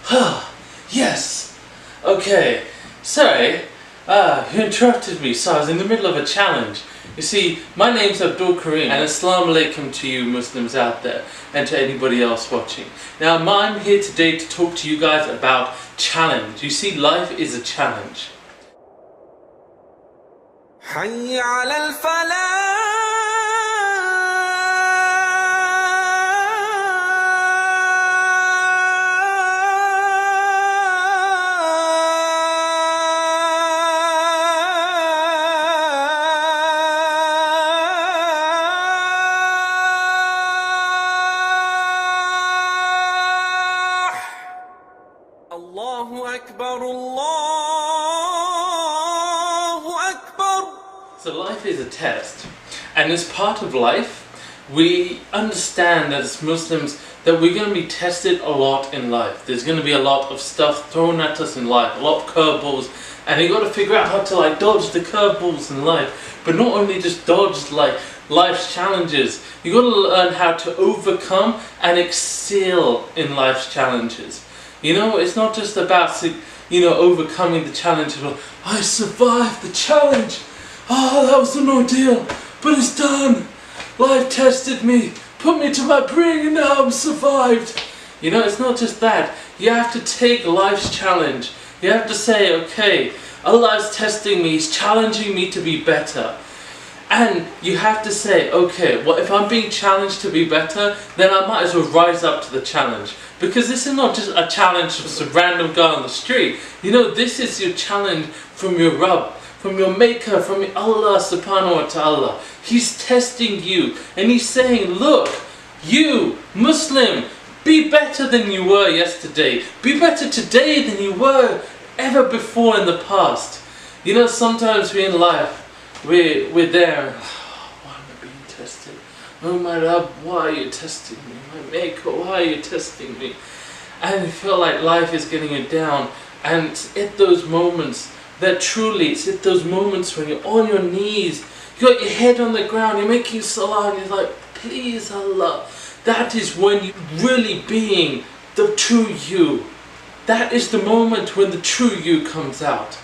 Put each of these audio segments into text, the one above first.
Yes! Okay, sorry, you interrupted me, so I was in the middle of a challenge. You see, my name's Abdul Karim, and Assalamu alaikum to you Muslims out there, and to anybody else watching. Now, I'm here today to talk to you guys about challenge. You see, life is a challenge. حي على الفلاح الله أكبر الله أكبر. So life is a test, and as part of life, we understand as Muslims that we're going to be tested a lot in life. There's going to be a lot of stuff thrown at us in life, a lot of curveballs, and you got to figure out how to dodge the curveballs in life. But not only just dodge life's challenges, you got to learn how to overcome and excel in life's challenges. You know, it's not just about overcoming the challenge of I survived the challenge. Oh, that was an ordeal, but it's done. Life tested me, put me to my brink, and now I'm survived. You know, it's not just that. You have to take life's challenge. You have to say, okay, Allah's testing me, He's challenging me to be better. And you have to say, okay, well, if I'm being challenged to be better, then I might as well rise up to the challenge. Because this is not just a challenge from some random guy on the street. You know, this is your challenge from your Rabb, from your Maker, from Allah subhanahu wa ta'ala. He's testing you and He's saying, look, you, Muslim, be better than you were yesterday. Be better today than you were ever before in the past. You know, sometimes we in life, we're there, why am I being tested? Oh my Rabb, why are you testing me? My Maker, why are you testing me? And you feel like life is getting you down. And it's at those moments that truly, it's at those moments when you're on your knees, you got your head on the ground, you're making salah, and you're like, please Allah. That is when you're really being the true you. That is the moment when the true you comes out.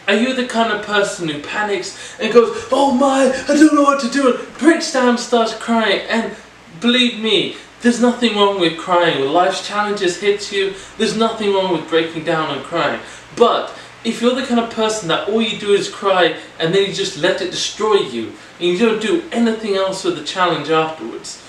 Are you the kind of person who panics and goes, oh my, I don't know what to do, and breaks down, starts crying? And believe me, there's nothing wrong with crying. When life's challenges hit you, there's nothing wrong with breaking down and crying. But if you're the kind of person that all you do is cry and then you just let it destroy you, and you don't do anything else with the challenge afterwards,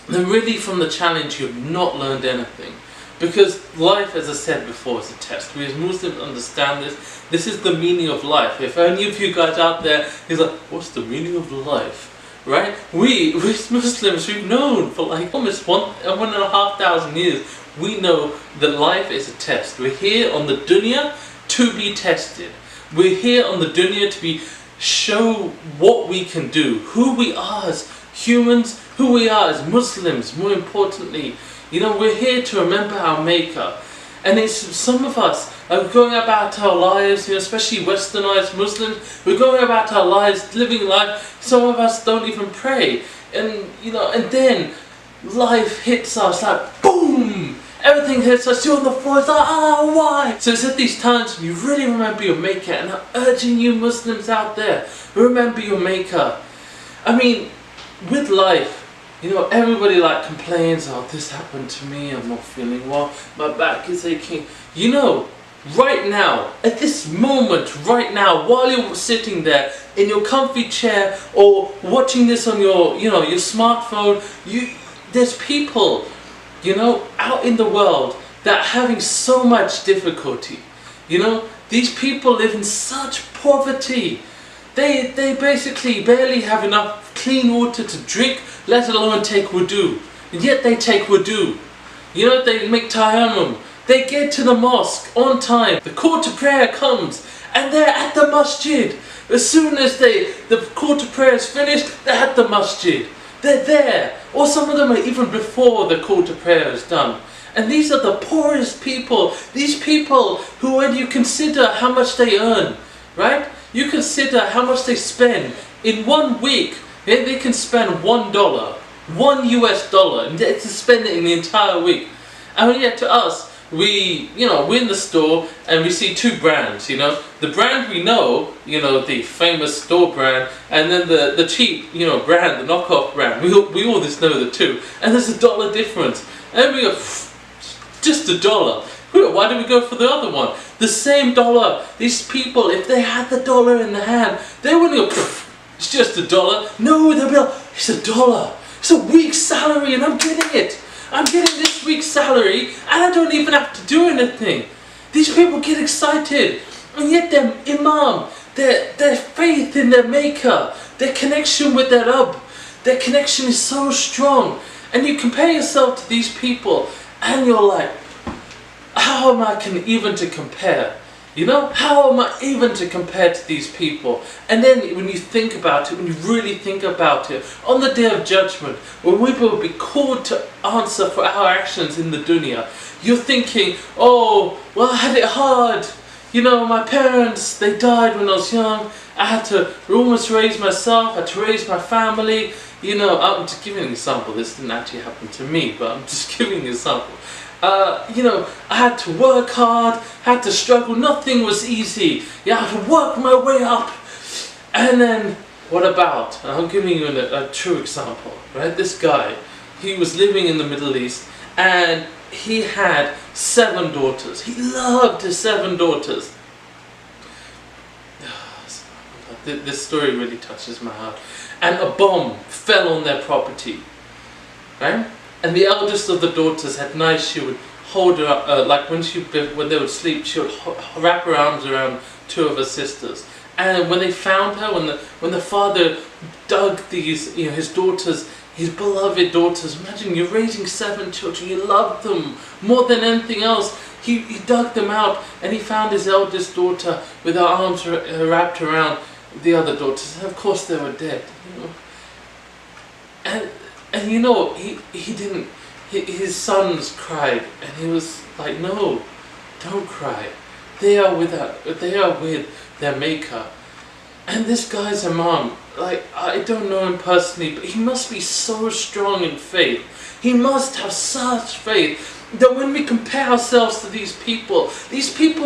then really from the challenge you've not learned anything. Because life, as I said before, is a test. We as Muslims understand this. This is the meaning of life. If any of you guys out there is like, what's the meaning of life? Right? We Muslims, we've known for almost 1,500 years, we know that life is a test. We're here on the dunya to be tested. We're here on the dunya to show what we can do, who we are as humans, who we are as Muslims, more importantly. You know, we're here to remember our Maker. And it's some of us are going about our lives, you know, especially westernized Muslims, we're going about our lives, living life. Some of us don't even pray. And, you know, and then life hits us like boom! Everything hits us, you're on the floor, it's like, why? So it's at these times when you really remember your Maker, and I'm urging you Muslims out there, remember your Maker. I mean, with life, you know, everybody complains, oh, this happened to me, I'm not feeling well, my back is aching. You know, right now, at this moment, right now, while you're sitting there in your comfy chair or watching this on your, your smartphone, there's people, you know, out in the world that are having so much difficulty. You know, these people live in such poverty. They basically barely have enough clean water to drink, let alone take wudu. And yet they take wudu. You know, they make tayammum. They get to the mosque on time. The call to prayer comes and they're at the masjid. As soon as the call to prayer is finished, they're at the masjid. They're there. Or some of them are even before the call to prayer is done. And these are the poorest people. These people who, when you consider how much they earn, right? You consider how much they spend in 1 week. They can spend $1, $1 US, and to spend it in the entire week. And yet to us, we're in the store and we see two brands, the brand we know, the famous store brand, and then the cheap, brand, the knockoff brand. We all just know the two, and there's $1 difference, and we go, just $1. Why do we go for the other one? The same dollar. These people, if they had the dollar in the hand, they wouldn't go, it's just $1. No, they'll be like, it's $1. It's a week's salary and I'm getting it. I'm getting this week's salary and I don't even have to do anything. These people get excited, and yet their imam, their faith in their maker, their connection with their Rabb, their connection is so strong. And you compare yourself to these people and you're like, how am I even to compare? How am I even to compare to these people? And then when you think about it, when you really think about it, on the day of judgment, when we will be called to answer for our actions in the dunya, you're thinking, oh, well, I had it hard. My parents, they died when I was young. I had to almost raise myself, I had to raise my family. I'm just giving an example. This didn't actually happen to me, but I'm just giving an example. I had to work hard, had to struggle, nothing was easy. I had to work my way up. And then, what about, I'm giving you a true example, right? This guy, he was living in the Middle East and he had 7 daughters. He loved his 7 daughters. This story really touches my heart. And a bomb fell on their property, right? And the eldest of the daughters, at night she would hold her up, like when they would sleep, she would wrap her arms around 2 of her sisters. And when they found her, when the father dug these, his daughters, his beloved daughters, imagine you're raising 7 children, you love them more than anything else. He dug them out and he found his eldest daughter with her arms wrapped around the other daughters. And of course they were dead. And he didn't, his sons cried and he was like, no, don't cry. They are with their maker. And this guy's imam, I don't know him personally, but he must be so strong in faith. He must have such faith that when we compare ourselves to these people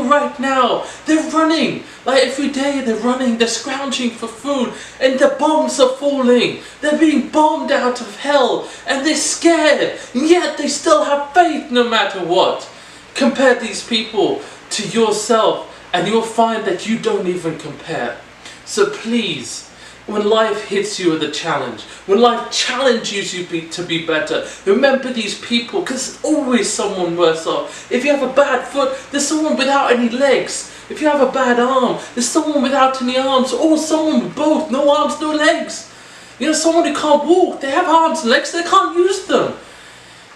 right now, they're running. Every day they're running, they're scrounging for food, and the bombs are falling. They're being bombed out of hell, and they're scared, and yet they still have faith no matter what. Compare these people to yourself, and you'll find that you don't even compare. So please, when life hits you with a challenge, when life challenges you to be better, remember these people, because there's always someone worse off. If you have a bad foot, there's someone without any legs. If you have a bad arm, there's someone without any arms, or someone with both, no arms, no legs. Someone who can't walk, they have arms and legs, they can't use them.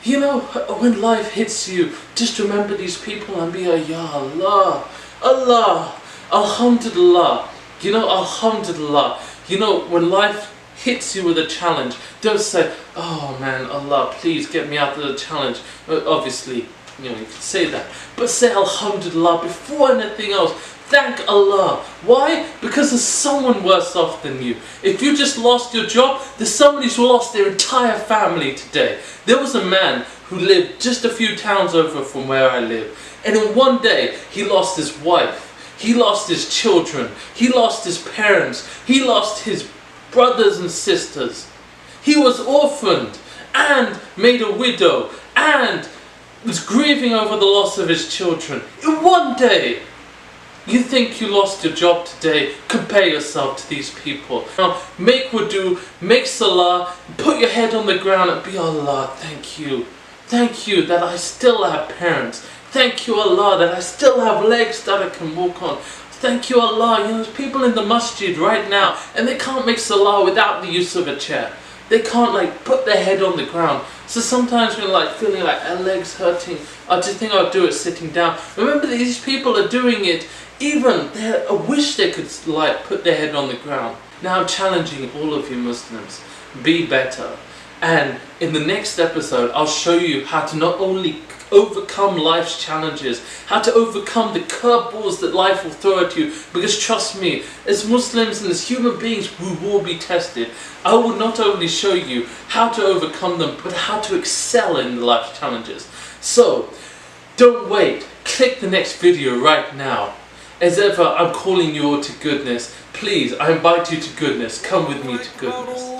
When life hits you, just remember these people and be like, Ya Allah, Allah, Alhamdulillah, Alhamdulillah. When life hits you with a challenge, don't say, oh man, Allah, please get me out of the challenge. Obviously, you can say that. But say Alhamdulillah before anything else. Thank Allah. Why? Because there's someone worse off than you. If you just lost your job, there's somebody who's lost their entire family today. There was a man who lived just a few towns over from where I live. And in one day, he lost his wife. He lost his children. He lost his parents. He lost his brothers and sisters. He was orphaned and made a widow and was grieving over the loss of his children. In one day, you think you lost your job today, compare yourself to these people. Now, make wudu, make salah, put your head on the ground and be Allah, thank you. Thank you that I still have parents. Thank you Allah that I still have legs that I can walk on. Thank you Allah, there's people in the masjid right now and they can't make salah without the use of a chair. They can't put their head on the ground. So sometimes when feeling like our legs hurting, I just think I'll do it sitting down. Remember these people are doing it even, I wish they could put their head on the ground. Now I'm challenging all of you Muslims, be better. And in the next episode I'll show you how to not only overcome life's challenges, how to overcome the curveballs that life will throw at you, because trust me, as Muslims and as human beings we will be tested. I will not only show you how to overcome them, but how to excel in life's challenges. So Don't wait. Click the next video right now. As ever, I'm calling you all to goodness. Please, I invite you to goodness. Come with me to goodness.